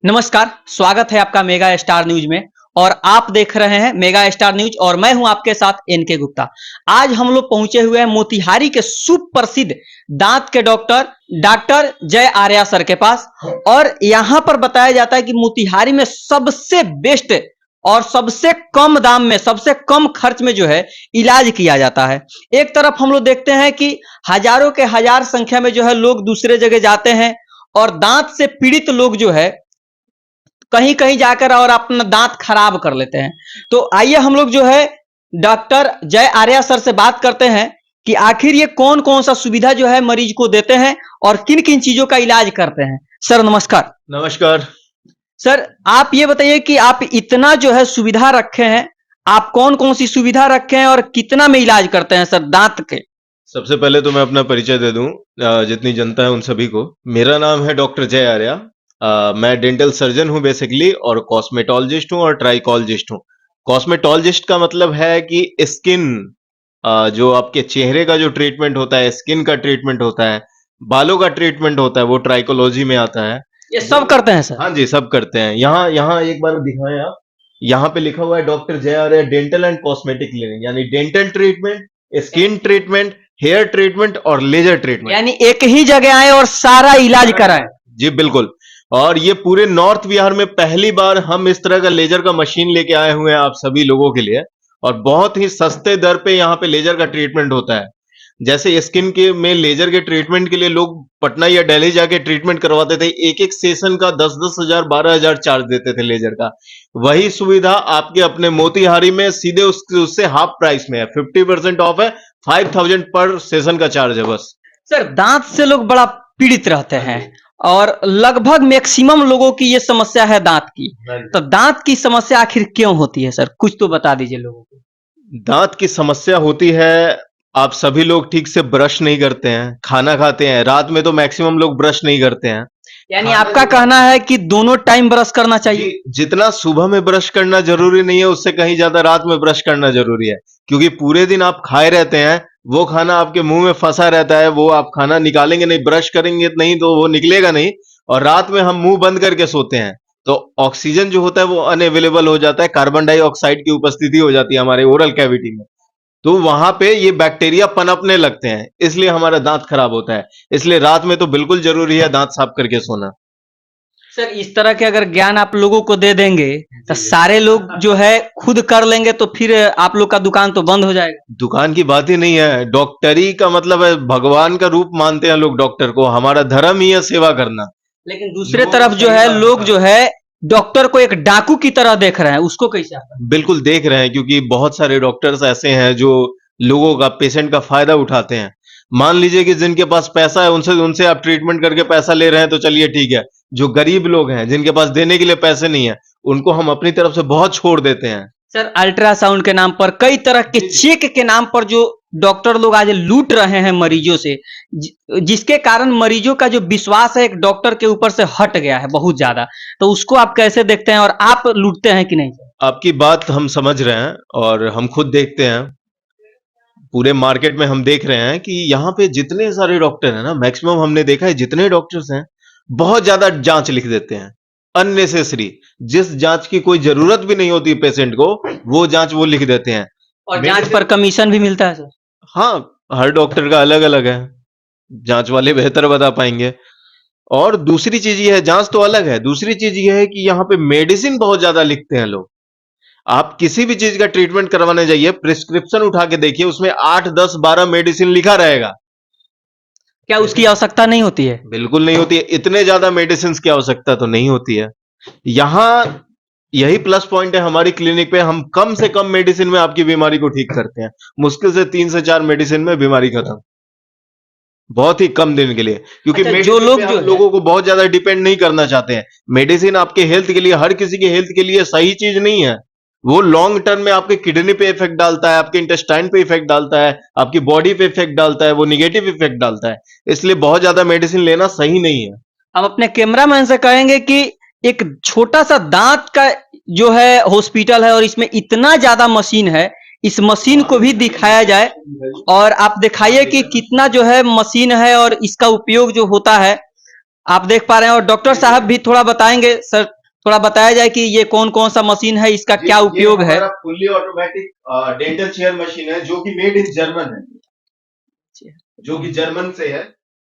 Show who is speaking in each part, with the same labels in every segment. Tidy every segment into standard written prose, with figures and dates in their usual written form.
Speaker 1: नमस्कार, स्वागत है आपका मेगा स्टार न्यूज में। और आप देख रहे हैं मेगा स्टार न्यूज और मैं हूं आपके साथ एनके गुप्ता। आज हम लोग पहुंचे हुए हैं मोतिहारी के सुप्रसिद्ध दांत के doctor doctor Jay Arya sir के पास। और यहां पर बताया जाता है कि मोतिहारी में सबसे बेस्ट और सबसे कम दाम में सबसे कम खर्च में जो है इलाज किया जाता है। एक तरफ हम लोग देखते हैं कि हजारों के हजार संख्या में जो है लोग दूसरे जगह जाते हैं और दांत से पीड़ित लोग जो है कहीं कहीं जाकर और अपना दांत खराब कर लेते हैं। तो आइए हम लोग जो है डॉक्टर जय आर्या सर से बात करते हैं कि आखिर ये कौन कौन सा सुविधा जो है मरीज को देते हैं और किन किन चीजों का इलाज करते हैं। सर नमस्कार।
Speaker 2: नमस्कार।
Speaker 1: सर आप ये बताइए कि आप इतना जो है सुविधा रखे हैं, आप कौन कौन सी सुविधा रखे हैं और कितना में इलाज करते हैं सर दांत के।
Speaker 2: सबसे पहले तो मैं अपना परिचय दे दूं जितनी जनता है उन सभी को। मेरा नाम है डॉक्टर जय आर्या। मैं डेंटल सर्जन हूं बेसिकली और कॉस्मेटोलॉजिस्ट हूं और ट्राइकोलॉजिस्ट हूं। कॉस्मेटोलॉजिस्ट का मतलब है कि स्किन जो आपके चेहरे का जो ट्रीटमेंट होता है, स्किन का ट्रीटमेंट होता है, बालों का ट्रीटमेंट होता है, वो ट्राइकोलॉजी में आता है।
Speaker 1: ये सब करते हैं सर?
Speaker 2: हाँ जी, सब करते हैं। यहाँ यहाँ एक बार दिखाएं आप। यहाँ पे लिखा हुआ है doctor Jay Arya dental and cosmetic clinic, यानी dental treatment, skin treatment, hair treatment और लेजर ट्रीटमेंट,
Speaker 1: यानी एक ही जगह आए और सारा इलाज कराएं।
Speaker 2: जी बिल्कुल। और ये पूरे नॉर्थ बिहार में पहली बार हम इस तरह का लेजर का मशीन लेके आए हुए हैं आप सभी लोगों के लिए। और बहुत ही सस्ते दर पे यहाँ पे लेजर का ट्रीटमेंट होता है। जैसे स्किन के में लेजर के ट्रीटमेंट के लिए लोग पटना या दिल्ली जाके ट्रीटमेंट करवाते थे, एक एक सेशन का 10-10 हजार 12 हजार चार्ज देते थे लेजर का। वही सुविधा आपके अपने मोतिहारी में सीधे उससे हाफ प्राइस में है, 50% ऑफ है, 5000 पर सेशन का चार्ज है बस।
Speaker 1: सर दांत से लोग बड़ा पीड़ित रहते हैं और लगभग मैक्सिमम लोगों की ये समस्या है दांत की। तो दांत की समस्या आखिर क्यों होती है सर, कुछ तो बता दीजिए लोगों को।
Speaker 2: दांत की समस्या होती है, आप सभी लोग ठीक से ब्रश नहीं करते हैं, खाना खाते हैं, रात में तो मैक्सिमम लोग ब्रश नहीं करते हैं।
Speaker 1: यानी आपका कहना है कि दोनों टाइम ब्रश करना चाहिए?
Speaker 2: जितना सुबह में ब्रश करना जरूरी नहीं है, उससे कहीं ज्यादा रात में ब्रश करना जरूरी है। क्योंकि पूरे दिन आप खाए रहते हैं, वो खाना आपके मुंह में फंसा रहता है, वो आप खाना निकालेंगे नहीं, ब्रश करेंगे नहीं तो वो निकलेगा नहीं। और रात में हम मुंह बंद करके सोते हैं तो ऑक्सीजन जो होता है वो अनअवेलेबल हो जाता है, कार्बन डाइऑक्साइड की उपस्थिति हो जाती है हमारे ओरल कैविटी में। तो वहां पे ये बैक्टीरिया पनपने लगते हैं, इसलिए हमारा दांत खराब होता है। इसलिए रात में तो बिल्कुल जरूरी है दांत साफ करके सोना।
Speaker 1: सर इस तरह के अगर ज्ञान आप लोगों को दे देंगे तो सारे लोग जो है खुद कर लेंगे, तो फिर आप लोग का दुकान तो बंद हो जाएगा।
Speaker 2: दुकान की बात ही नहीं है, डॉक्टरी का मतलब है भगवान का रूप मानते हैं लोग डॉक्टर को, हमारा धर्म ही है सेवा करना।
Speaker 1: लेकिन दूसरे तरफ जो है लोग जो है डॉक्टर को एक डाकू की तरह देख रहे हैं, उसको कैसे आप?
Speaker 2: बिल्कुल देख रहे हैं, क्योंकि बहुत सारे डॉक्टर्स ऐसे हैं जो लोगों का, पेशेंट का फायदा उठाते हैं। मान लीजिए कि जिनके पास पैसा है उनसे उनसे आप ट्रीटमेंट करके पैसा ले रहे हैं तो चलिए ठीक है। जो गरीब लोग हैं जिनके पास देने के लिए पैसे नहीं है, उनको हम अपनी तरफ से बहुत छोड़ देते हैं।
Speaker 1: सर अल्ट्रासाउंड के नाम पर, कई तरह के चेक के नाम पर जो डॉक्टर लोग आज लूट रहे हैं मरीजों से, जिसके कारण मरीजों का जो विश्वास है एक डॉक्टर के ऊपर से हट गया है बहुत ज्यादा। तो उसको आप कैसे देखते हैं और आप लूटते हैं कि नहीं?
Speaker 2: आपकी बात हम समझ रहे हैं और हम खुद देखते हैं। पूरे मार्केट में हम देख रहे हैं कि यहाँ पे जितने सारे डॉक्टर हैं ना, मैक्सिमम हमने देखा है जितने डॉक्टर्स हैं बहुत ज्यादा जांच लिख देते हैं, अननेसेसरी। जिस जांच की कोई जरूरत भी नहीं होती पेशेंट को, वो जांच वो लिख देते हैं।
Speaker 1: और जांच पर कमीशन भी मिलता है सर?
Speaker 2: हाँ, हर डॉक्टर का अलग अलग है, जांच वाले बेहतर बता पाएंगे। और दूसरी चीज ये है, जांच तो अलग है, दूसरी चीज ये है कि यहाँ पे मेडिसिन बहुत ज्यादा लिखते हैं लोग। आप किसी भी चीज का ट्रीटमेंट करवाने जाइए, प्रिस्क्रिप्शन उठा के देखिए, उसमें 8 10 12 मेडिसिन लिखा रहेगा।
Speaker 1: क्या उसकी आवश्यकता नहीं होती है?
Speaker 2: बिल्कुल नहीं होती है, इतने ज्यादा मेडिसिन की आवश्यकता तो नहीं होती है। यहाँ यही प्लस पॉइंट है हमारी क्लिनिक पे, हम कम से कम मेडिसिन में आपकी बीमारी को ठीक करते हैं। मुश्किल से 3 से 4 मेडिसिन में बीमारी खत्म, बहुत ही कम दिन के लिए। क्योंकि
Speaker 1: अच्छा,
Speaker 2: जो लोग जो लोगों को बहुत ज्यादा डिपेंड नहीं करना चाहते हैं। मेडिसिन आपके हेल्थ के लिए, हर किसी के हेल्थ के लिए सही चीज नहीं है। वो लॉन्ग टर्म में आपके किडनी पे इफेक्ट डालता है, आपके इंटेस्टाइन पे इफेक्ट डालता है, आपकी बॉडी पे इफेक्ट डालता है, वो निगेटिव इफेक्ट डालता है। इसलिए बहुत ज्यादा मेडिसिन लेना सही नहीं है।
Speaker 1: हम अपने कैमरामैन से कहेंगे कि एक छोटा सा दांत का जो है हॉस्पिटल है और इसमें इतना ज्यादा मशीन है, इस मशीन को भी दिखाया जाए और आप दिखाइए कि कितना जो है मशीन है और इसका उपयोग जो होता है। आप देख पा रहे हैं और डॉक्टर साहब भी थोड़ा बताएंगे सर, थोड़ा बताया जाए कि ये कौन कौन सा मशीन है, इसका क्या उपयोग है।
Speaker 2: Fully automatic dental chair machine है जो कि मेड इन जर्मन है, जो कि जर्मन से है।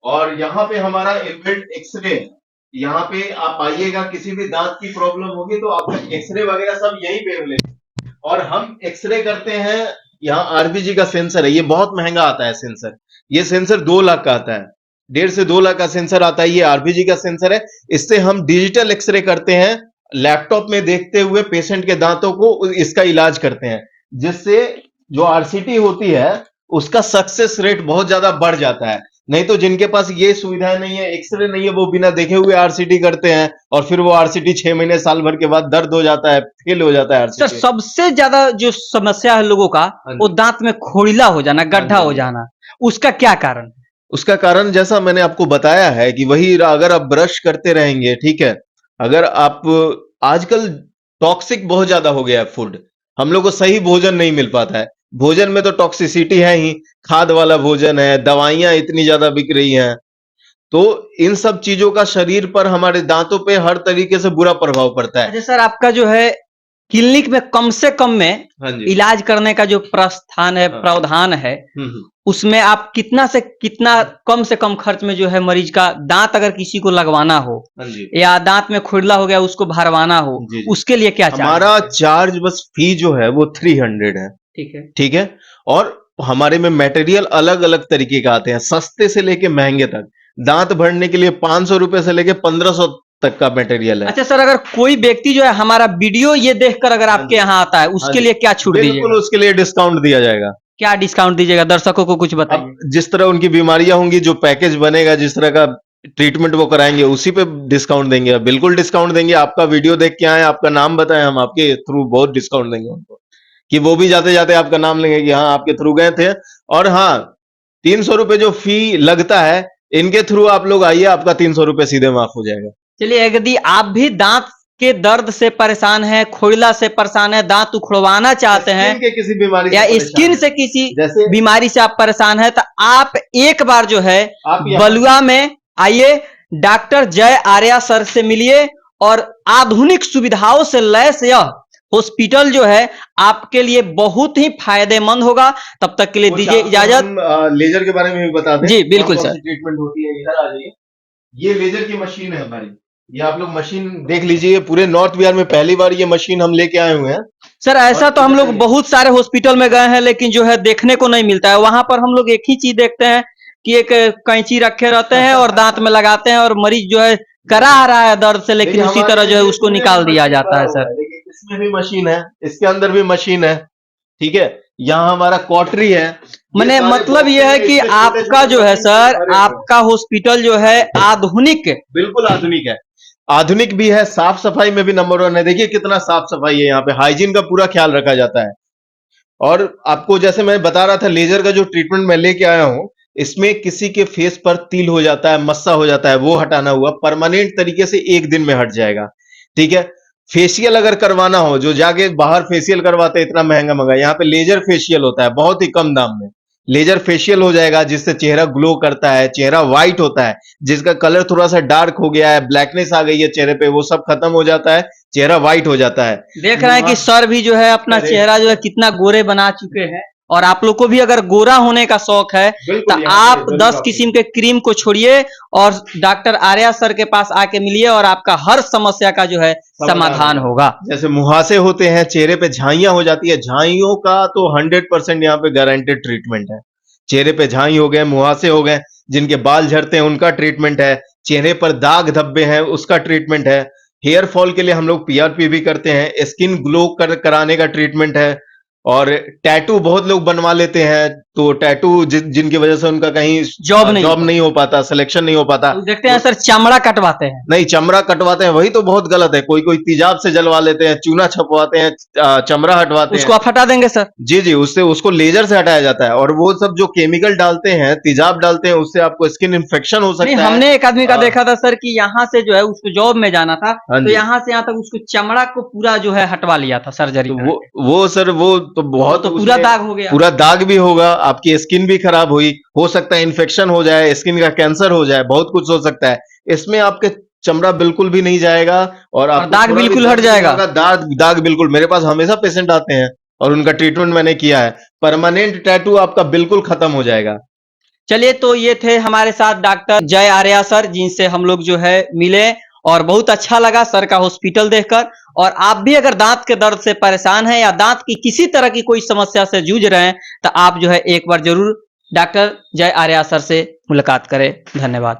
Speaker 2: और यहाँ पे हमारा इनबिल्ट एक्सरे है। यहाँ पे आप आइएगा, किसी भी दांत की प्रॉब्लम होगी तो आपका एक्सरे वगैरह सब यहीं पे मिलेगा। और हम एक्सरे करते हैं, यहाँ आरबीजी का सेंसर है, ये बहुत महंगा आता है सेंसर। ये सेंसर 2 लाख का आता है, 1.5 से 2 लाख का सेंसर आता है। ये आरबीजी का सेंसर है। इससे हम डिजिटल एक्सरे करते हैं, लैपटॉप में देखते हुए पेशेंट के दांतों को इसका इलाज करते हैं, जिससे जो आरसीटी होती है उसका सक्सेस रेट बहुत ज्यादा बढ़ जाता है। नहीं तो जिनके पास ये सुविधा नहीं है, एक्सरे नहीं है, वो बिना देखे हुए आरसीटी करते हैं और फिर वो आरसीटी 6 महीने साल भर के बाद दर्द हो जाता है, फेल हो जाता है
Speaker 1: सर
Speaker 2: आरसीटी।
Speaker 1: सबसे ज्यादा जो समस्या है लोगों का, वो दांत में खोड़िला हो जाना, गड्ढा हो जाना, उसका क्या कारण है?
Speaker 2: उसका कारण जैसा मैंने आपको बताया है कि वही अगर आप ब्रश करते रहेंगे, ठीक है, अगर आप आजकल टॉक्सिक बहुत ज्यादा हो गया है फूड, हम लोग को सही भोजन नहीं मिल पाता है। भोजन में तो टॉक्सिसिटी है ही, खाद वाला भोजन है, दवाइयां इतनी ज्यादा बिक रही हैं, तो इन सब चीजों का शरीर पर, हमारे दांतों पे हर तरीके से बुरा प्रभाव पड़ता है।
Speaker 1: अच्छा सर, आपका जो है क्लिनिक में कम से कम में
Speaker 2: हाँ जी।
Speaker 1: इलाज करने का जो प्रस्थान है,
Speaker 2: हाँ।
Speaker 1: प्रावधान है,
Speaker 2: हम्म।
Speaker 1: उसमें आप कितना से कितना कम से कम खर्च में जो है मरीज का दांत अगर किसी को लगवाना हो,
Speaker 2: हाँ जी।
Speaker 1: या दांत में खुरला हो गया उसको भरवाना हो,
Speaker 2: जी, जी।
Speaker 1: उसके लिए क्या चार्ज
Speaker 2: हमारा
Speaker 1: है?
Speaker 2: चार्ज बस फी जो है वो 300 है।
Speaker 1: ठीक है।
Speaker 2: ठीक है। और हमारे में मटेरियल अलग अलग तरीके का आते हैं, सस्ते से लेके महंगे तक। दांत भरने के लिए 500 रुपए से लेके 1500 तक का मटेरियल है।
Speaker 1: अच्छा सर, अगर कोई व्यक्ति जो है हमारा वीडियो ये देखकर अगर आपके यहाँ आता है,
Speaker 2: हाँ
Speaker 1: उसके
Speaker 2: जी।
Speaker 1: लिए क्या छूट
Speaker 2: बिल्कुल
Speaker 1: दीजिएगा?
Speaker 2: उसके लिए डिस्काउंट दिया जाएगा।
Speaker 1: क्या डिस्काउंट दीजिएगा, दर्शकों को कुछ बताइए।
Speaker 2: अब जिस तरह उनकी बीमारियां होंगी, जो पैकेज बनेगा, जिस तरह का ट्रीटमेंट वो कराएंगे, उसी पे डिस्काउंट देंगे। बिल्कुल डिस्काउंट देंगे। आपका वीडियो देख के आए, आपका नाम बताएं, हम आपके थ्रू बहुत डिस्काउंट देंगे उनको, कि वो भी जाते जाते आपका नाम लेंगे कि हाँ आपके थ्रू गए थे। और हाँ, 300 रुपए जो फी लगता है, इनके थ्रू आप लोग आइए, आपका 300 रुपए सीधे माफ हो जाएगा।
Speaker 1: चलिए, यदि आप भी दांत के दर्द से परेशान हैं, खोइला से परेशान है, दांत उखड़वाना चाहते हैं,
Speaker 2: स्किन के किसी बीमारी
Speaker 1: या
Speaker 2: से परेशान
Speaker 1: स्किन
Speaker 2: हैं,
Speaker 1: से किसी
Speaker 2: जैसे
Speaker 1: बीमारी से आप परेशान हैं, तो आप एक बार जो है
Speaker 2: आप यहाँ
Speaker 1: बलुआ में आइए, डॉक्टर जय आर्या सर से मिलिए, और आधुनिक सुविधाओं से लैस यह हॉस्पिटल जो है आपके लिए बहुत ही फायदेमंद होगा। तब तक के लिए
Speaker 2: कुछ
Speaker 1: दीजिए
Speaker 2: आपको
Speaker 1: इजाजत।
Speaker 2: हम लेजर के बारे में भी बता दें।
Speaker 1: जी बिल्कुल
Speaker 2: कौन-कौन
Speaker 1: सर।
Speaker 2: सी ट्रीटमेंट होती है, इधर आ जाइए। ये लेजर की मशीन है हमारी। ये आप लोग मशीन देख लीजिए। पूरे नॉर्थ बिहार में पहली बार ये मशीन हम लेके आए हुए हैं।
Speaker 1: सर ऐसा
Speaker 2: और
Speaker 1: तो हम
Speaker 2: इधर
Speaker 1: लोग
Speaker 2: आइए।
Speaker 1: बहुत सारे हॉस्पिटल में गए हैं, लेकिन जो है देखने को नहीं मिलता है। वहां पर हम लोग एक ही चीज देखते हैं कि एक कैंची रखे रहते हैं और दांत में लगाते हैं, और मरीज जो है करा आ रहा है दर्द से, लेकिन
Speaker 2: देखिए
Speaker 1: उसी
Speaker 2: हमारे
Speaker 1: तरह जो है
Speaker 2: ये
Speaker 1: उसको
Speaker 2: पूरे
Speaker 1: निकाल
Speaker 2: में
Speaker 1: दिया
Speaker 2: मशीन
Speaker 1: जाता
Speaker 2: भरा
Speaker 1: है
Speaker 2: हुआ
Speaker 1: सर।
Speaker 2: है। देखिए इसमें भी मशीन है, इसके अंदर भी मशीन है। ठीक है। यहाँ हमारा कॉटरी है।
Speaker 1: मैंने
Speaker 2: सारे
Speaker 1: मतलब
Speaker 2: बॉक्स
Speaker 1: ये है
Speaker 2: में
Speaker 1: कि
Speaker 2: इसमें
Speaker 1: आपका
Speaker 2: छोटे-छोटे
Speaker 1: जो है
Speaker 2: मशीन से
Speaker 1: सर,
Speaker 2: भरे हुए हैं।
Speaker 1: आपका हॉस्पिटल जो है आधुनिक,
Speaker 2: बिल्कुल आधुनिक है। आधुनिक भी है, साफ सफाई में भी नंबर 1 है। देखिए कितना साफ सफाई है, यहाँ पे हाइजीन का पूरा ख्याल रखा जाता है। और आपको जैसे मैं बता रहा था, लेजर का जो ट्रीटमेंट मैं लेके आया हूं, इसमें किसी के फेस पर तिल हो जाता है, मस्सा हो जाता है, वो हटाना हुआ परमानेंट तरीके से 1 दिन में हट जाएगा। ठीक है। फेशियल अगर करवाना हो, जो जाके बाहर फेशियल करवाते हैं इतना महंगा मंगा, यहाँ पे लेजर फेशियल होता है बहुत ही कम दाम में। लेजर फेशियल हो जाएगा, जिससे चेहरा ग्लो करता है, चेहरा व्हाइट होता है। जिसका कलर थोड़ा सा डार्क हो गया है, ब्लैकनेस आ गई है चेहरे पे, वो सब खत्म हो जाता है, चेहरा व्हाइट हो जाता है।
Speaker 1: देख रहे हैं कि सर भी जो है अपना
Speaker 2: अरे।
Speaker 1: चेहरा जो है कितना गोरे बना चुके हैं। और आप लोग को भी अगर गोरा होने का शौक है, तो
Speaker 2: बिल्कुल यहाँ पे
Speaker 1: आप
Speaker 2: जरूर
Speaker 1: 10
Speaker 2: आप
Speaker 1: किस्म के क्रीम को छोड़िए और डॉक्टर आर्या सर के पास आके मिलिए, और आपका हर समस्या का जो है समाधान होगा।
Speaker 2: जैसे मुहासे होते हैं, चेहरे पे झाइयां हो जाती है, झाइयों का तो 100% यहाँ पे गारंटेड ट्रीटमेंट है। चेहरे पे झाई हो गए, मुहासे हो गए, जिनके बाल झड़ते हैं उनका ट्रीटमेंट है। चेहरे पर दाग धब्बे हैं, उसका ट्रीटमेंट है। हेयर फॉल के लिए हम लोग पीआरपी भी करते हैं। स्किन ग्लो कराने का ट्रीटमेंट है। और टैटू बहुत लोग बनवा लेते हैं, तो टैटू जिनकी वजह से उनका कहीं
Speaker 1: जॉब
Speaker 2: नहीं हो पाता, सिलेक्शन नहीं हो पाता।
Speaker 1: देखते हैं सर, चमड़ा कटवाते हैं।
Speaker 2: नहीं, चमड़ा कटवाते हैं, वही तो बहुत गलत है। कोई कोई तेजाब से जलवा लेते हैं, चूना छपवाते हैं, चमड़ा हटवाते
Speaker 1: उसको
Speaker 2: हैं।
Speaker 1: आप हटा देंगे सर?
Speaker 2: जी जी, उससे उसको लेजर से हटाया जाता है। और वो सब जो केमिकल डालते हैं, तेजाब डालते हैं, उससे आपको स्किन इन्फेक्शन हो
Speaker 1: नहीं,
Speaker 2: सकता है।
Speaker 1: हमने एक आदमी का
Speaker 2: हाँ।
Speaker 1: देखा था सर कि यहाँ से जो है उसको जॉब में जाना था,
Speaker 2: हाँ
Speaker 1: तो
Speaker 2: जी।
Speaker 1: यहाँ से यहाँ तक उसको चमड़ा को पूरा जो है हटवा लिया था सर्जरी
Speaker 2: तो
Speaker 1: करके।
Speaker 2: वो सर, वो तो बहुत
Speaker 1: तो पूरा
Speaker 2: उसमें
Speaker 1: दाग हो गया।
Speaker 2: पूरा दाग भी होगा, आपकी स्किन भी खराब हुई, हो सकता है इन्फेक्शन हो जाए, स्किन का कैंसर हो जाए, बहुत कुछ हो सकता है। इसमें आपके चमड़ा बिल्कुल भी नहीं जाएगा और आपको
Speaker 1: दाग
Speaker 2: थोड़ा भी
Speaker 1: बिल्कुल हट
Speaker 2: दर्द नहीं
Speaker 1: जाएगा।
Speaker 2: होगा। दाग दाग बिल्कुल, मेरे पास हमेशा पेशेंट आते हैं और उनका ट्रीटमेंट मैंने किया है। परमानेंट टैटू आपका बिल्कुल खत्म हो जाएगा।
Speaker 1: चलिए, तो ये थे हमारे साथ डॉक्टर जय आर्या सर, जिनसे हम लोग जो है मिले और बहुत अच्छा लगा सर का हॉस्पिटल देखकर। और आप भी अगर दांत के दर्द से परेशान हैं या दांत की किसी तरह की कोई समस्या से जूझ रहे हैं, तो आप जो है एक बार जरूर डॉक्टर जय आर्या सर से मुलाकात करें। धन्यवाद।